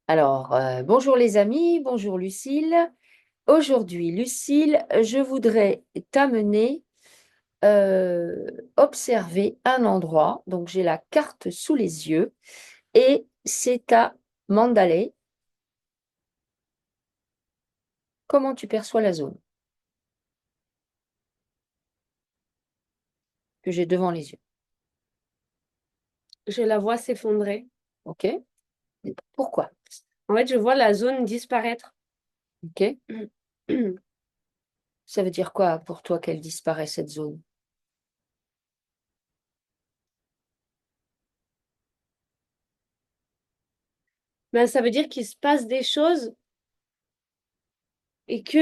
Alors, bonjour les amis, bonjour Lucille. Aujourd'hui, Lucille, je voudrais t'amener observer un endroit. Donc, j'ai la carte sous les yeux et c'est à Mandalay. Comment tu perçois la zone que j'ai devant les yeux? Je la vois s'effondrer. OK? Pourquoi? En fait, je vois la zone disparaître. OK? Ça veut dire quoi pour toi qu'elle disparaît, cette zone? Ben, ça veut dire qu'il se passe des choses et que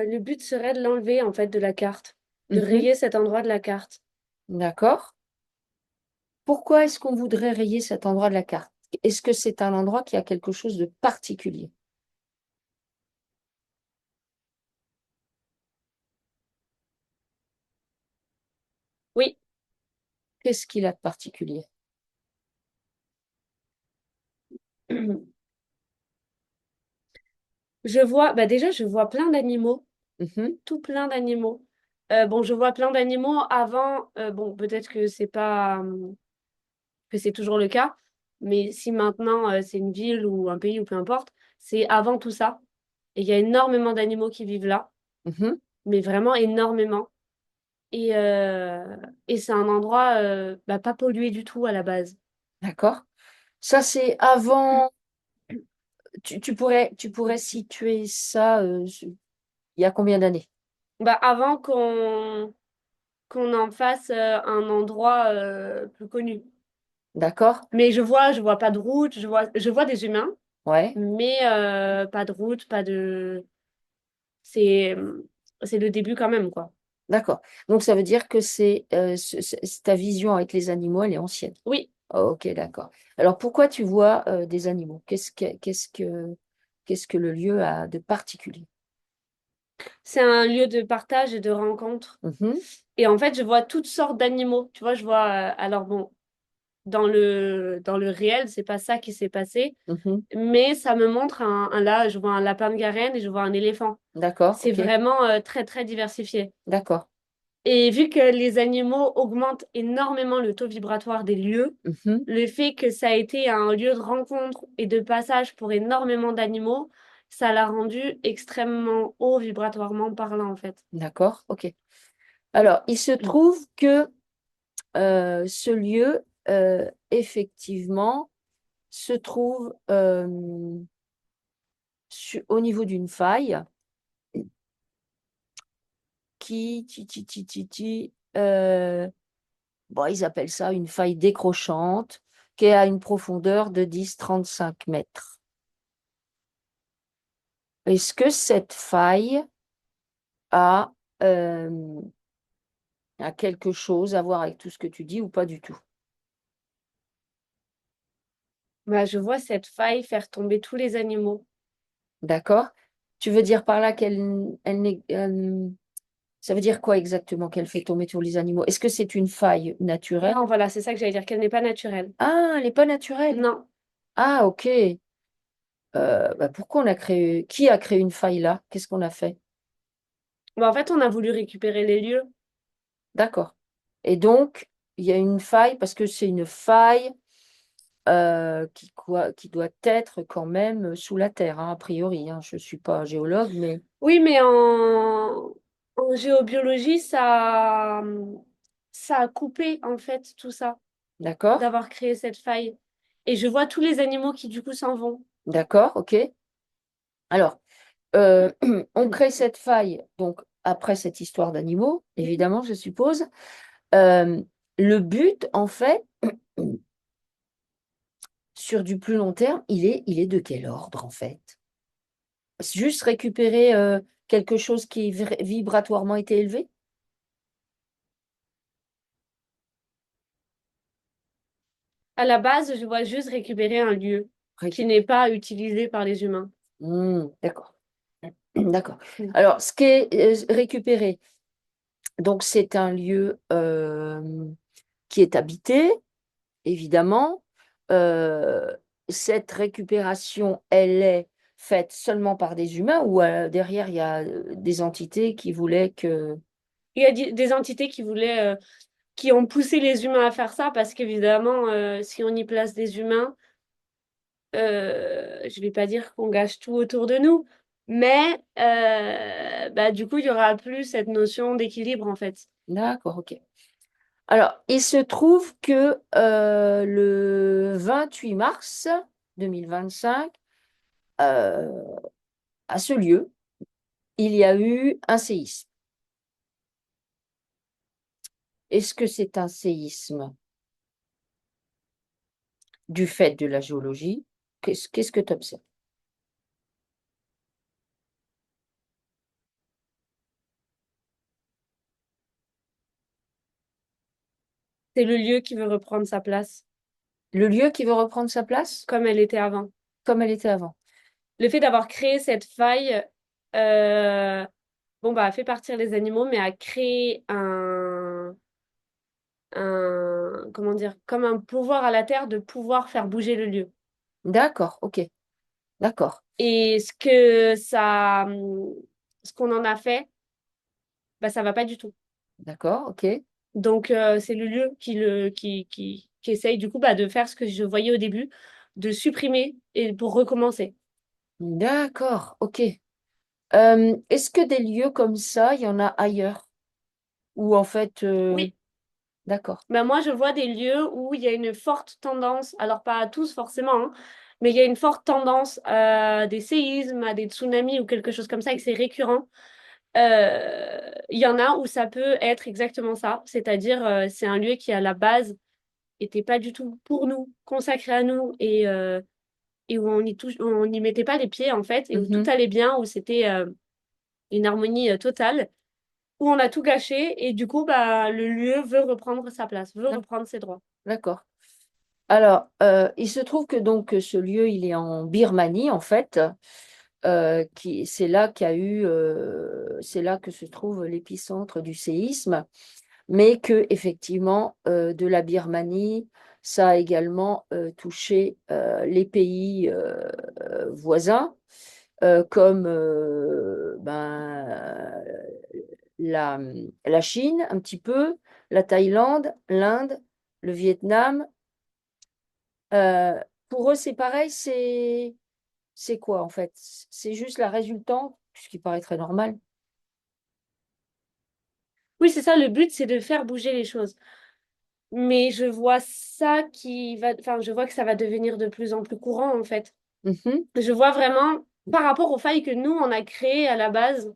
le but serait de l'enlever en fait de la carte, de Mhm. rayer cet endroit de la carte. D'accord. Pourquoi est-ce qu'on voudrait rayer cet endroit de la carte? Est-ce que c'est un endroit qui a quelque chose de particulier? Oui, Qu'est-ce qu'il a de particulier? je vois, bah déjà, je vois plein d'animaux, Mhm, tout plein d'animaux. Bon, je vois plein d'animaux avant, bon, peut-être que c'est pas, que c'est toujours le cas, mais si maintenant c'est une ville ou un pays ou peu importe, c'est avant tout ça. Et il y a énormément d'animaux qui vivent là, mhm. mais vraiment énormément. Et, euh, et c'est un endroit bah, pas pollué du tout à la base. D'accord. Ça, c'est avant. Tu pourrais situer ça il y a combien d'années? Bah, avant qu'on en fasse un endroit plus connu. D'accord? Mais je vois pas de route, je vois des humains, Ouais. mais pas de route, pas de. C'est c'est le début quand même, quoi. D'accord. Donc, ça veut dire que ta vision avec les animaux, elle est ancienne. Oui, Oh, ok, d'accord. Alors, pourquoi tu vois des animaux? Qu'est-ce que le lieu a de particulier? c'est un lieu de partage et de rencontre. Mhm, Et en fait, je vois toutes sortes d'animaux. Tu vois, je vois. Alors bon, dans le réel, c'est pas ça qui s'est passé. mhm. Mais ça me montre là, je vois un lapin de Garenne et je vois un éléphant. D'accord, C'est ok. vraiment très, très diversifié. D'accord. Et vu que les animaux augmentent énormément le taux vibratoire des lieux, Mhm. le fait que ça a été un lieu de rencontre et de passage pour énormément d'animaux, ça l'a rendu extrêmement haut vibratoirement parlant, en fait. D'accord, ok. Alors, il se trouve que ce lieu, effectivement, se trouve au niveau d'une faille qui, bon, ils appellent ça une faille décrochante, qui est à une profondeur de 10-35 mètres. Est-ce que cette faille a, euh, a quelque chose à voir avec tout ce que tu dis ou pas du tout? Bah, je vois cette faille faire tomber tous les animaux. D'accord? Tu veux dire par là qu'elle n'est, ça veut dire quoi exactement qu'elle fait tomber tous les animaux? Est-ce que c'est une faille naturelle? Non, voilà, c'est ça que j'allais dire, qu'elle n'est pas naturelle. Ah, elle n'est pas naturelle. Non. Ah, ok. Bah, pourquoi on a créé... Qui a créé une faille là? Qu'est-ce qu'on a fait? Bah, en fait, on a voulu récupérer les lieux. D'accord. Et donc, il y a une faille parce que c'est une faille qui doit être quand même sous la terre, hein, a priori, hein. Je ne suis pas géologue, mais Oui, mais en géobiologie, ça a coupé en fait tout ça, d'accord, d'avoir créé cette faille. Et je vois tous les animaux qui du coup s'en vont. d'accord, ok. Alors, on crée cette faille, donc après cette histoire d'animaux, évidemment, je suppose. Euh, le but, en fait, sur du plus long terme, il est de quel ordre, en fait? C'est juste récupérer quelque chose qui vibratoirement était élevé? À la base, je vois juste récupérer un lieu qui Récup- n'est pas utilisé par les humains. D'accord. D'accord. Mm. Alors, ce qui est récupéré, donc c'est un lieu qui est habité, évidemment. cette récupération, elle est faite seulement par des humains ou derrière, il y a des entités qui voulaient que... Il y a des entités qui voulaient, qui ont poussé les humains à faire ça parce qu'évidemment, si on y place des humains, je vais pas dire qu'on gâche tout autour de nous, mais bah, du coup, il y aura plus cette notion d'équilibre en fait. D'accord, ok. Alors, il se trouve que le 28 mars 2025, euh, à ce lieu, il y a eu un séisme. Est-ce que c'est un séisme du fait de la géologie? Qu'est-ce que tu observes? C'est le lieu qui veut reprendre sa place, Le lieu qui veut reprendre sa place comme elle était avant. comme elle était avant. Le fait d'avoir créé cette faille, euh, bon, bah, a fait partir les animaux, mais a créé comment dire, comme un pouvoir à la Terre de pouvoir faire bouger le lieu. D'accord, ok, d'accord, Et ce qu'on en a fait, bah, ça va pas du tout. d'accord, ok, Donc, c'est le lieu qui essaye, du coup, bah, de faire ce que je voyais au début, de supprimer et pour recommencer. d'accord, ok. Est-ce que des lieux comme ça, il y en a ailleurs? Ou en fait, Oui. d'accord. Ben moi, je vois des lieux où il y a une forte tendance, alors pas à tous forcément, hein, mais il y a une forte tendance à des séismes, à des tsunamis ou quelque chose comme ça, et que c'est récurrent. Il y en a où ça peut être exactement ça, c'est-à-dire c'est un lieu qui à la base était pas du tout pour nous, consacré à nous, et où on n'y mettait pas les pieds en fait, et où tout Mhm, allait bien, où c'était une harmonie totale, où on a tout gâché, et du coup, bah, le lieu veut reprendre sa place, veut d'ac- reprendre ses droits. d'accord. Alors, il se trouve que donc ce lieu, il est en Birmanie, en fait. C'est là qu'il y a eu, c'est là que se trouve l'épicentre du séisme, mais que effectivement, de la Birmanie, ça a également touché les pays voisins, comme la, la Chine, un petit peu, la Thaïlande, l'Inde, le Vietnam. Euh, pour eux, c'est pareil, c'est quoi en fait? C'est juste la résultante, ce qui paraît très normal. Oui, c'est ça, le but, c'est de faire bouger les choses. Mais je vois ça enfin, je vois que ça va devenir de plus en plus courant, en fait. Mhm. Je vois vraiment, par rapport aux failles que nous, on a créées à la base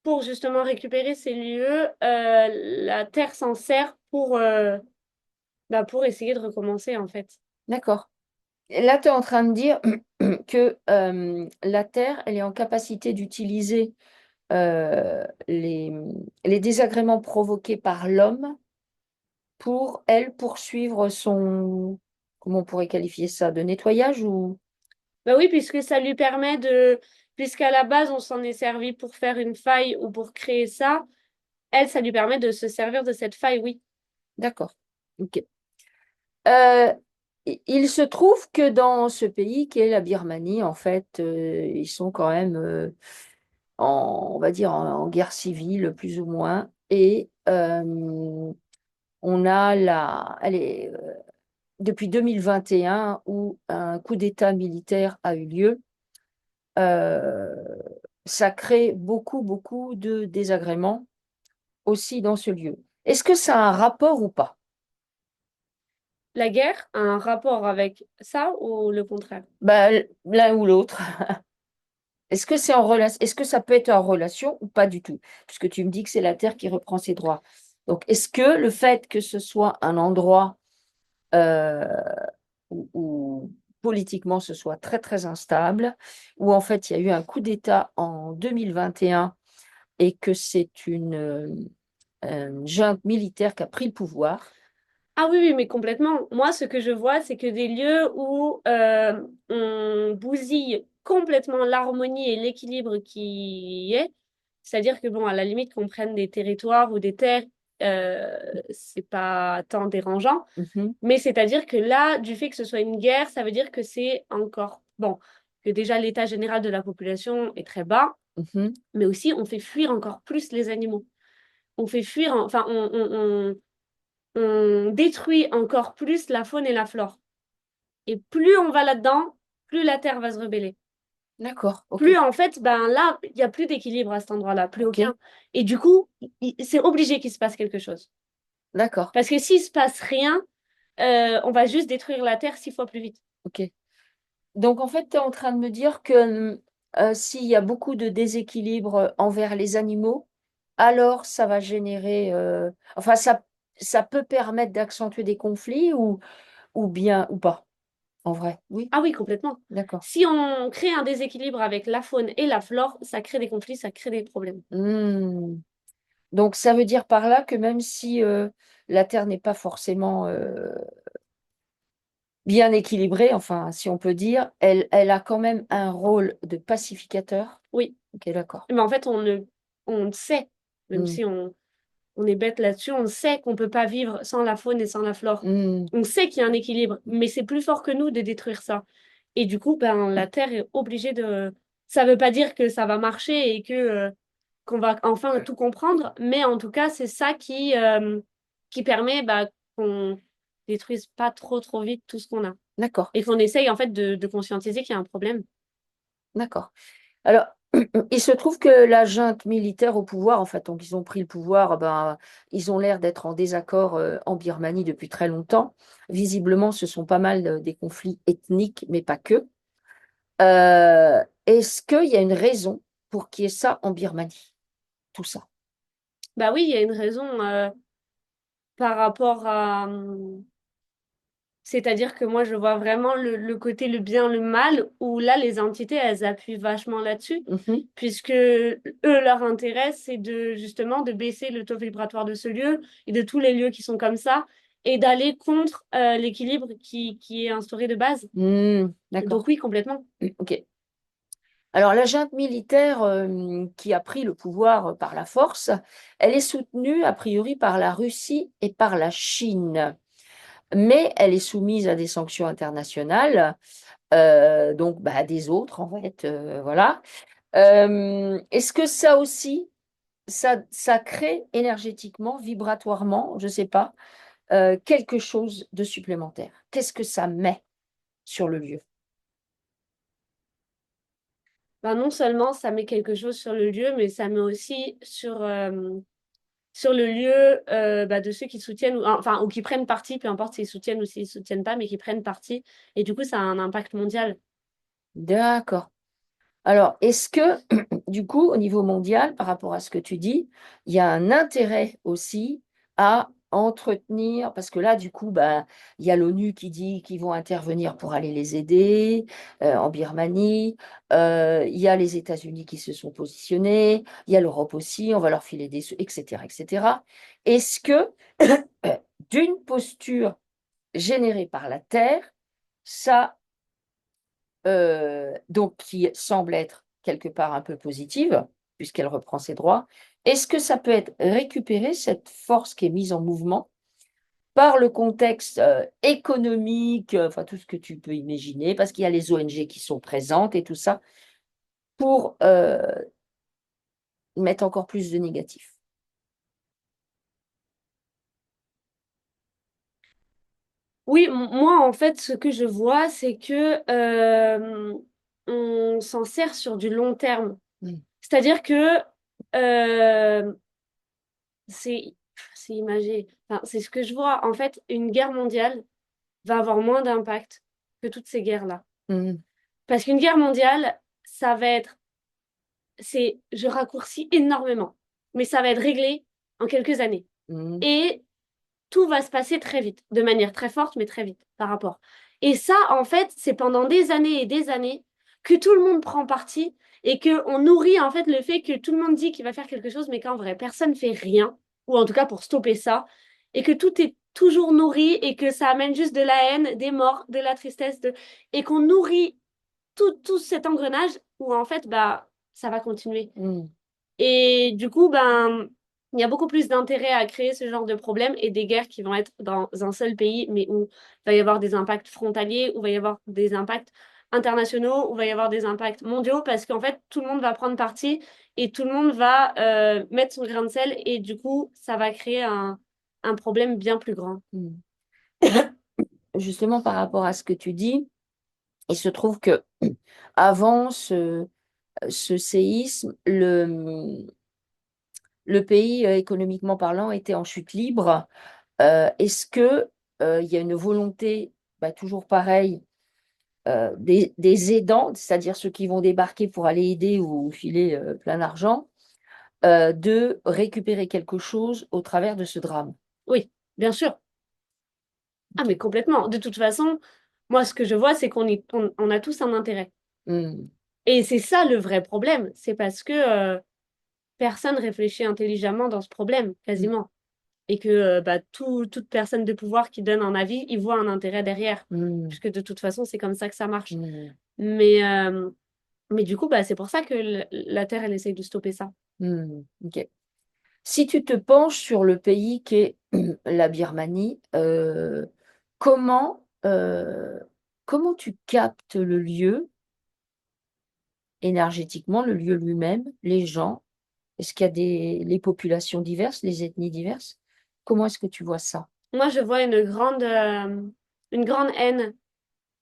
pour justement récupérer ces lieux, la Terre s'en sert bah, pour essayer de recommencer, en fait. D'accord. Et là, tu es en train de dire que la Terre, elle est en capacité d'utiliser les désagréments provoqués par l'homme pour, elle, poursuivre son, comment on pourrait qualifier ça, de nettoyage ou... Bah oui, puisque ça lui permet puisqu'à la base, on s'en est servi pour faire une faille ou pour créer ça, elle, ça lui permet de se servir de cette faille, oui. D'accord. Ok. Euh, il se trouve que dans ce pays qui est la Birmanie, en fait, ils sont quand même, on va dire, en guerre civile, plus ou moins. Et on a depuis 2021, où un coup d'État militaire a eu lieu, euh, ça crée beaucoup, beaucoup de désagréments aussi dans ce lieu. Est-ce que ça a un rapport ou pas? La guerre a un rapport avec ça ou le contraire? Bah, l'un ou l'autre. Est-ce que c'est en relation, est-ce que ça peut être en relation ou pas du tout? Puisque tu me dis que c'est la Terre qui reprend ses droits. Donc, est-ce que le fait que ce soit un endroit euh, où politiquement ce soit très très instable, où en fait il y a eu un coup d'État en 2021 et que c'est une junte militaire qui a pris le pouvoir? Ah oui, oui, mais complètement. Moi, ce que je vois, c'est que des lieux où on bousille complètement l'harmonie et l'équilibre qui y est, c'est-à-dire que, bon, à la limite, qu'on prenne des territoires ou des terres c'est pas tant dérangeant. Mhm, Mais c'est-à-dire que là, du fait que ce soit une guerre, ça veut dire que c'est encore, bon, que déjà l'état général de la population est très bas, mhm. mais aussi on fait fuir encore plus les animaux. On fait fuir, enfin, on détruit encore plus la faune et la flore. Et plus on va là-dedans, plus la Terre va se rebeller. D'accord, ok, Plus en fait, ben là, il n'y a plus d'équilibre à cet endroit-là, plus ok, aucun. Et du coup, c'est obligé qu'il se passe quelque chose. d'accord, Parce que s'il se passe rien, on va juste détruire la Terre 6 fois plus vite. ok. Donc en fait, tu es en train de me dire que s'il y a beaucoup de déséquilibre envers les animaux, alors ça va générer, enfin ça peut permettre d'accentuer des conflits ou bien ou pas, en vrai. Oui, Ah oui, complètement. d'accord. Si on crée un déséquilibre avec la faune et la flore, ça crée des conflits, ça crée des problèmes. Hmm. Donc ça veut dire par là que même si la Terre n'est pas forcément bien équilibrée, enfin si on peut dire, elle a quand même un rôle de pacificateur. Oui, Ok, d'accord. mais en fait, on sait, même Hmm. si on est bête là-dessus, on sait qu'on peut pas vivre sans la faune et sans la flore. Hmm. On sait qu'il y a un équilibre, mais c'est plus fort que nous de détruire ça. Et du coup, ben, la Terre est obligée de... Ça veut pas dire que ça va marcher et que qu'on va enfin tout comprendre, mais en tout cas, c'est ça qui permet bah, qu'on détruise pas trop vite tout ce qu'on a. D'accord, Et qu'on essaye en fait de conscientiser qu'il y a un problème. d'accord. Alors, il se trouve que la junte militaire au pouvoir, en fait, donc ils ont pris le pouvoir, ben, ils ont l'air d'être en désaccord en Birmanie depuis très longtemps. Visiblement, ce sont pas mal des conflits ethniques, mais pas que. Est-ce qu'il y a une raison pour qu'il y ait ça en Birmanie, tout ça? Bah oui, il y a une raison par rapport à... C'est-à-dire que moi, je vois vraiment le côté le bien, le mal, où là, les entités, elles appuient vachement là-dessus, Mhm. puisque eux, leur intérêt, c'est de justement de baisser le taux vibratoire de ce lieu et de tous les lieux qui sont comme ça, et d'aller contre l'équilibre qui est instauré de base. D'accord. Donc oui, complètement. Ok. Alors, la junte militaire qui a pris le pouvoir par la force, elle est soutenue a priori par la Russie et par la Chine, mais elle est soumise à des sanctions internationales, donc bah, des autres en fait, voilà. Est-ce que ça aussi, ça crée énergétiquement, vibratoirement, je ne sais pas, quelque chose de supplémentaire? Qu'est-ce que ça met sur le lieu? Ben, non seulement ça met quelque chose sur le lieu, mais ça met aussi sur le lieu bah, de ceux qui soutiennent, ou, enfin, ou qui prennent parti, peu importe s'ils soutiennent ou s'ils soutiennent pas, mais qui prennent parti. Et du coup, ça a un impact mondial. D'accord. Alors, est-ce que, du coup, au niveau mondial, par rapport à ce que tu dis, il y a un intérêt aussi à entretenir, parce que là, du coup, bah, il y a l'ONU qui dit qu'ils vont intervenir pour aller les aider en Birmanie, il y a les États-Unis qui se sont positionnés, il y a l'Europe aussi, on va leur filer des sous, etc., etc. Est-ce que, d'une posture générée par la Terre, ça donc qui semble être quelque part un peu positive, puisqu'elle reprend ses droits, est-ce que ça peut être récupéré, cette force qui est mise en mouvement, par le contexte économique, enfin tout ce que tu peux imaginer, parce qu'il y a les ONG qui sont présentes et tout ça, pour mettre encore plus de négatif? Oui, moi, en fait, ce que je vois, c'est que on s'en sert sur du long terme. Mm. C'est-à-dire que euh, c'est c'est imagé. Enfin, c'est ce que je vois. En fait, une guerre mondiale va avoir moins d'impact que toutes ces guerres-là. Mm. Parce qu'une guerre mondiale, ça va être, je raccourcis énormément, mais ça va être réglé en quelques années. Mm. Et tout va se passer très vite, de manière très forte, mais très vite par rapport. Et ça, en fait, c'est pendant des années et des années que tout le monde prend parti et que on nourrit en fait le fait que tout le monde dit qu'il va faire quelque chose, mais qu'en vrai, personne fait rien, ou en tout cas pour stopper ça, et que tout est toujours nourri et que ça amène juste de la haine, des morts, de la tristesse, et qu'on nourrit tout cet engrenage où en fait, bah, ça va continuer. Mm. Et du coup, ben, Il y a beaucoup plus d'intérêt à créer ce genre de problème et des guerres qui vont être dans un seul pays, mais où il va y avoir des impacts frontaliers, où il va y avoir des impacts internationaux, où il va y avoir des impacts mondiaux, parce qu'en fait, tout le monde va prendre parti et tout le monde va mettre son grain de sel, et du coup, ça va créer un problème bien plus grand. Mm. Justement, par rapport à ce que tu dis, il se trouve que avant ce séisme, le pays, économiquement parlant, était en chute libre. Est-ce que, il y a une volonté, bah, toujours pareil, des aidants, c'est-à-dire ceux qui vont débarquer pour aller aider ou filer plein d'argent, de récupérer quelque chose au travers de ce drame? Oui, bien sûr. Ah, mais Ok. complètement. De toute façon, moi, ce que je vois, c'est on a tous un intérêt. Hmm, Et c'est ça le vrai problème. C'est parce que personne réfléchit intelligemment dans ce problème, hmm, quasiment. Et que bah, toute personne de pouvoir qui donne un avis, il voit un intérêt derrière. hmm, Puisque de toute façon, c'est comme ça que ça marche. hmm, Mais, euh, mais du coup, bah, c'est pour ça que la Terre, elle essaye de stopper ça. ok. Si tu te penches sur le pays qu'est la Birmanie, comment, comment tu captes le lieu énergétiquement, le lieu lui-même, les gens? Est-ce qu'il y a les populations diverses, les ethnies diverses? Comment est-ce que tu vois ça? Moi, je vois une grande haine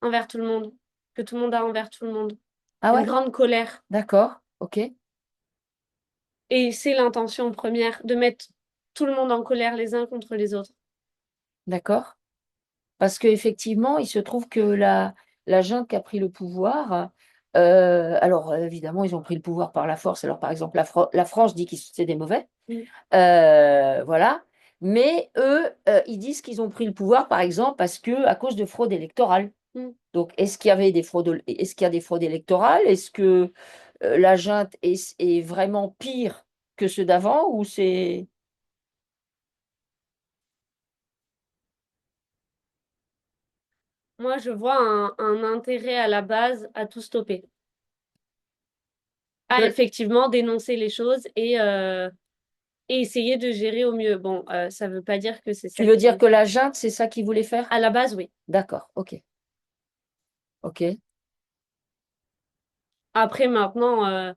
envers tout le monde, que tout le monde a envers tout le monde. Ah Une ouais, grande colère. d'accord, ok, Et c'est l'intention première de mettre tout le monde en colère les uns contre les autres. d'accord. Parce qu'effectivement, il se trouve que la junte qui a pris le pouvoir, alors évidemment, ils ont pris le pouvoir par la force. Alors par exemple, la France dit que c'est des mauvais. Mm. Voilà. Mais eux, ils disent qu'ils ont pris le pouvoir, par exemple, parce que à cause de fraude électorale. Mm. Donc, est-ce qu'il y avait des fraudes, est-ce qu'il y a des fraudes électorales? Est-ce que la junte est vraiment pire que ceux d'avant ou c'est... Moi, je vois un intérêt à la base à tout stopper. À De- effectivement dénoncer les choses et essayer de gérer au mieux. Bon, ça veut pas dire que c'est Tu ça veux qu'ils dire vont que faire. la junte, c'est ça qu'ils voulaient faire? À la base, oui. D'accord, ok, ok, Après, maintenant,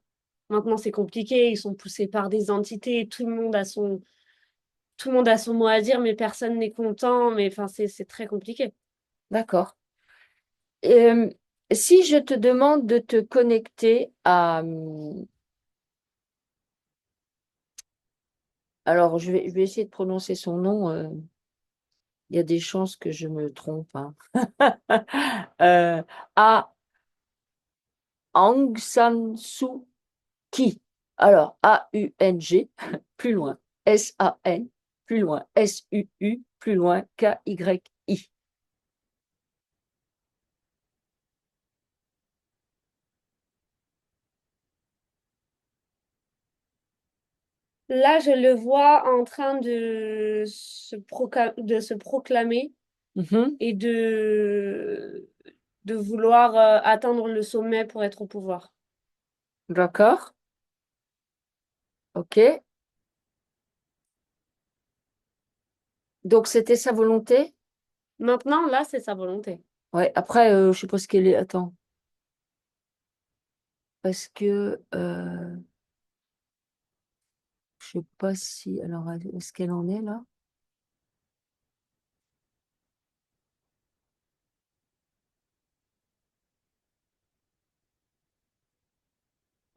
c'est compliqué. Ils sont poussés par des entités. Tout le monde a son mot à dire, mais personne n'est content. Mais enfin, c'est très compliqué. d'accord. Euh, Si je te demande de te connecter à... alors, je vais essayer de prononcer son nom. Il y a des chances que je me trompe, hein. Euh, à Aung San Suu Kyi. Alors, A-U-N-G, plus loin, S-A-N, plus loin, S-U-U, plus loin, K-Y-I. Là, je le vois en train de se proclamer Mhm. et de vouloir atteindre le sommet pour être au pouvoir. D'accord, ok. Donc, c'était sa volonté? Maintenant, là, c'est sa volonté. Ouais, après, je sais pas ce qu'elle est. Attends, parce que je sais pas si. Alors, est-ce qu'elle en est là?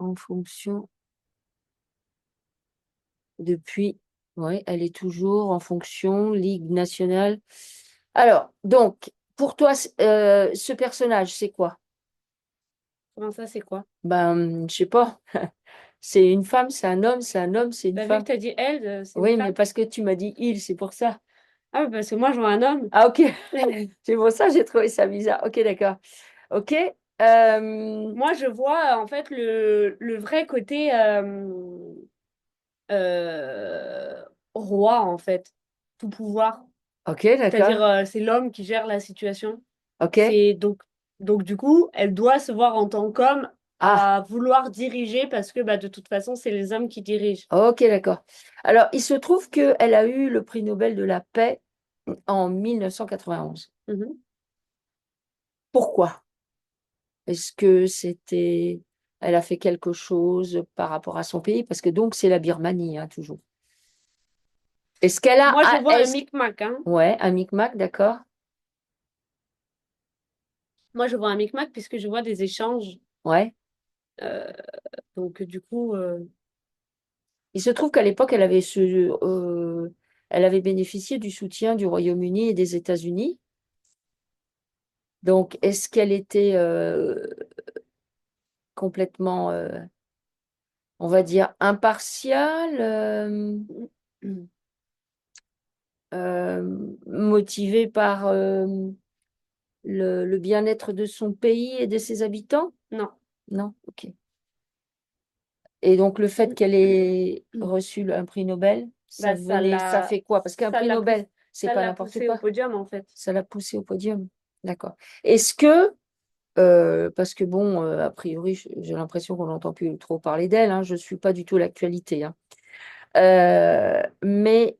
En fonction depuis. Oui, elle est toujours en fonction, Ligue nationale. Alors, donc, pour toi, ce personnage, c'est quoi? Comment ça, c'est quoi? Ben, je sais pas. C'est une femme, c'est un homme, c'est un homme, c'est une Bah, vu que femme. tu as dit elle, c'est une Oui, mais femme. parce que tu m'as dit il, c'est pour ça. Ah, oui, parce que moi, je vois un homme. Ah, ok. C'est pour ça que j'ai trouvé ça bizarre. Ok, d'accord. Ok. Moi, je vois en fait le vrai côté euh, roi, en fait, tout pouvoir. Ok, C'est-à-dire, d'accord. c'est l'homme qui gère la situation. Ok. C'est donc, du coup, elle doit se voir en tant qu'homme Ah, à vouloir diriger parce que bah, de toute façon, c'est les hommes qui dirigent. ok, d'accord. Alors, il se trouve qu'elle a eu le prix Nobel de la paix en 1991. Mhm. Pourquoi? Est-ce que c'était... Elle a fait quelque chose par rapport à son pays? Parce que donc, c'est la Birmanie, hein, toujours. Est-ce qu'elle a... Moi, je ah, vois un micmac, hein. Ouais, un micmac, d'accord. Moi, je vois un micmac puisque je vois des échanges. Ouais. Euh, donc, du coup, Il se trouve qu'à l'époque, elle avait bénéficié du soutien du Royaume-Uni et des États-Unis. Donc, est-ce qu'elle était complètement, on va dire, impartiale, motivée par le bien-être de son pays et de ses habitants? non. Non, ok. Et donc, le fait qu'elle ait reçu un prix Nobel, Bah, ça fait quoi? Parce qu'un prix Nobel, c'est ça pas l'a n'importe poussé au quoi. podium, en fait. Ça l'a poussé au podium. D'accord. Est-ce que, parce que bon, a priori, j'ai l'impression qu'on n'entend plus trop parler d'elle, hein, je ne suis pas du tout l'actualité, hein. Mais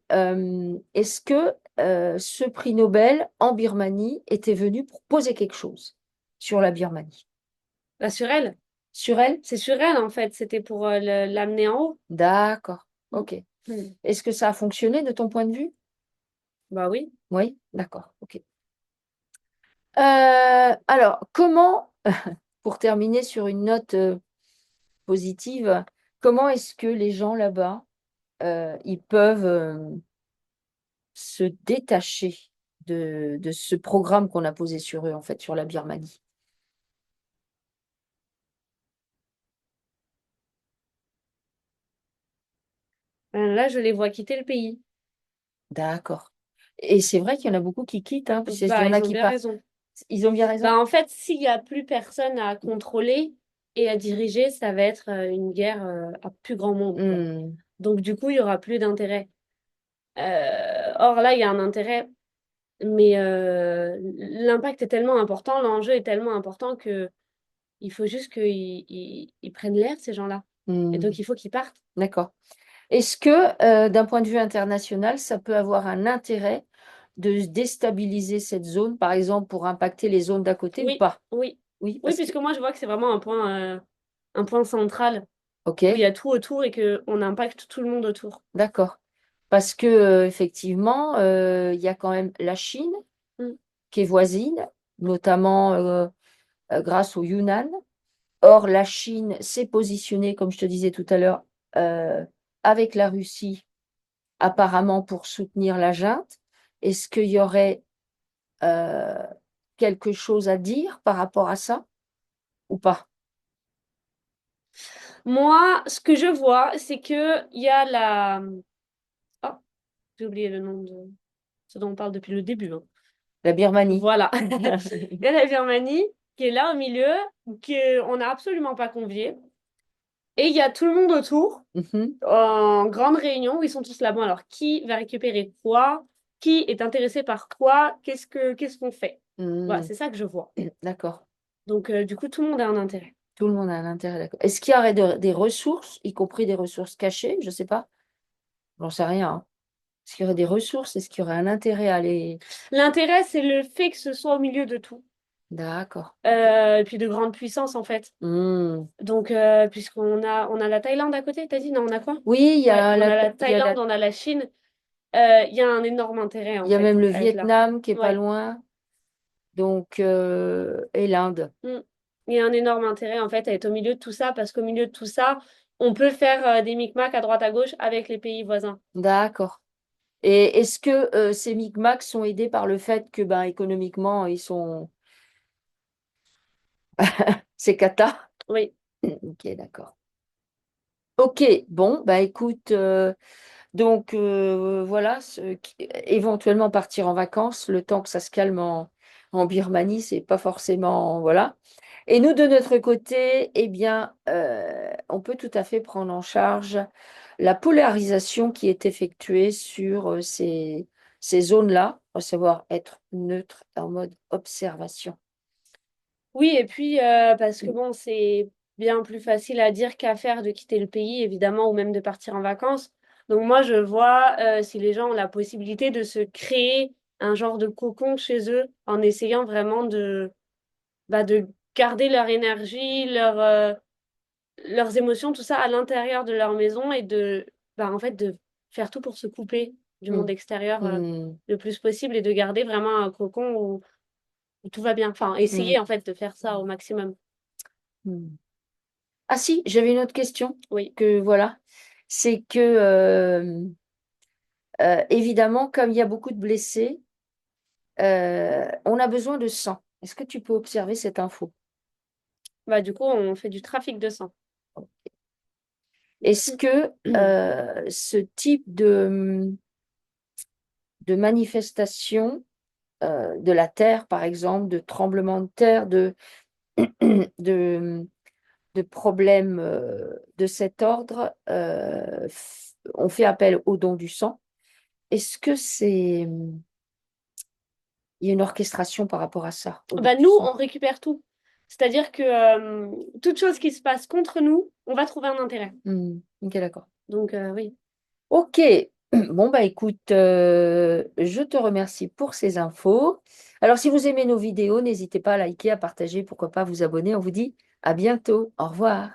est-ce que ce prix Nobel en Birmanie était venu pour poser quelque chose sur la Birmanie? Bah, sur elle. Sur elle? C'est sur elle, en fait. C'était pour l'amener en haut. D'accord. Mm. Ok. Mm. Est-ce que ça a fonctionné de ton point de vue? Bah oui. Oui, d'accord. Ok. Alors, comment, pour terminer sur une note positive, comment est-ce que les gens là-bas, ils peuvent se détacher de ce programme qu'on a posé sur eux, en fait, sur la Birmanie? Là, je les vois quitter le pays. D'accord. Et c'est vrai qu'il y en a beaucoup qui quittent, hein, parce qu'il y Bah, en a ils ont qui bien partent. raison. Ils ont bien raison. Bah, en fait, s'il n'y a plus personne à contrôler et à diriger, ça va être une guerre à plus grand monde, quoi. Hmm, Donc, du coup, il y aura plus d'intérêt. Or, là, il y a un intérêt, mais l'impact est tellement important, l'enjeu est tellement important que il faut juste qu'ils prennent l'air, ces gens-là. Et hmm, donc, il faut qu'ils partent. d'accord. Est-ce que, d'un point de vue international, ça peut avoir un intérêt de déstabiliser cette zone, par exemple, pour impacter les zones d'à côté ou Oui, pas? oui. Oui, Oui, parce que, puisque moi, je vois que c'est vraiment un point central où il ok, y a tout autour et qu'on impacte tout le monde autour. d'accord. Parce que, effectivement, il y a quand même la Chine Mm. qui est voisine, notamment grâce au Yunnan. Or, la Chine s'est positionnée, comme je te disais tout à l'heure, euh, avec la Russie, apparemment pour soutenir la junte. Est-ce qu'il y aurait euh, quelque chose à dire par rapport à ça ou pas? Moi, ce que je vois, c'est que il y a la... Oh, j'ai oublié le nom de ce dont on parle depuis le début, hein. La Birmanie. Voilà. Il y a la Birmanie qui est là au milieu, qu'on n'a absolument pas convié. Et il y a tout le monde autour, Mhm. en grande réunion, où ils sont tous là. Bon, alors, qui va récupérer quoi? Qui est intéressé par quoi? Qu'est-ce qu'on fait? Voilà, Hmm, c'est ça que je vois. d'accord. Donc, du coup, tout le monde a un intérêt. Tout le monde a un intérêt, d'accord. Est-ce qu'il y aurait des ressources, y compris des ressources cachées? Je ne sais pas. J'en sais rien, hein. Est-ce qu'il y aurait des ressources? Est-ce qu'il y aurait un intérêt à les... L'intérêt, c'est le fait que ce soit au milieu de tout. D'accord. Ok. Et puis de grandes puissances, en fait. Hmm. Donc, on a la Thaïlande à côté, t'as dit? Non, on a quoi? Oui, Ouais, on a la il y a Thaïlande, on a la Chine. Il y a un énorme intérêt, il en y a fait, même le à être là. Vietnam qui est pas Ouais. loin. Donc, et l'Inde. Mm. Il y a un énorme intérêt, en fait, à être au milieu de tout ça, parce qu'au milieu de tout ça, on peut faire des micmacs à droite à gauche avec les pays voisins. D'accord. Et est-ce que ces Micmacs sont aidés par le fait que, ben, économiquement, ils sont... C'est cata? Oui. Ok, d'accord. Ok, bon, bah écoute, donc voilà, éventuellement partir en vacances, le temps que ça se calme en Birmanie, c'est pas forcément, voilà. Et nous, de notre côté, eh bien, on peut tout à fait prendre en charge la polarisation qui est effectuée sur ces zones-là, à savoir être neutre en mode observation. Oui, et puis, parce que bon, c'est bien plus facile à dire qu'à faire de quitter le pays, évidemment, ou même de partir en vacances. Donc moi, je vois si les gens ont la possibilité de se créer un genre de cocon chez eux en essayant vraiment de garder leur énergie, leurs émotions, tout ça à l'intérieur de leur maison et en fait, de faire tout pour se couper du monde Mm. extérieur Mm. le plus possible et de garder vraiment un cocon où tout va bien. Enfin, Mm. essayer en fait de faire ça au maximum. Mm. Ah si, j'avais une autre question Oui. que voilà. C'est que évidemment, comme il y a beaucoup de blessés, on a besoin de sang. Est-ce que tu peux observer cette info? Bah, du coup, on fait du trafic de sang. Est-ce que ce type de manifestation de la terre, par exemple, de tremblements de terre, de, de problèmes de cet ordre, on fait appel au don du sang. Est-ce que il y a une orchestration par rapport à ça, au don Bah, du nous, sang? on récupère tout. C'est-à-dire que toute chose qui se passe contre nous, on va trouver un intérêt. Ok, d'accord. Donc, oui. Ok, bon bah écoute, je te remercie pour ces infos. Alors si vous aimez nos vidéos, n'hésitez pas à liker, à partager, pourquoi pas vous abonner. On vous dit à bientôt. Au revoir.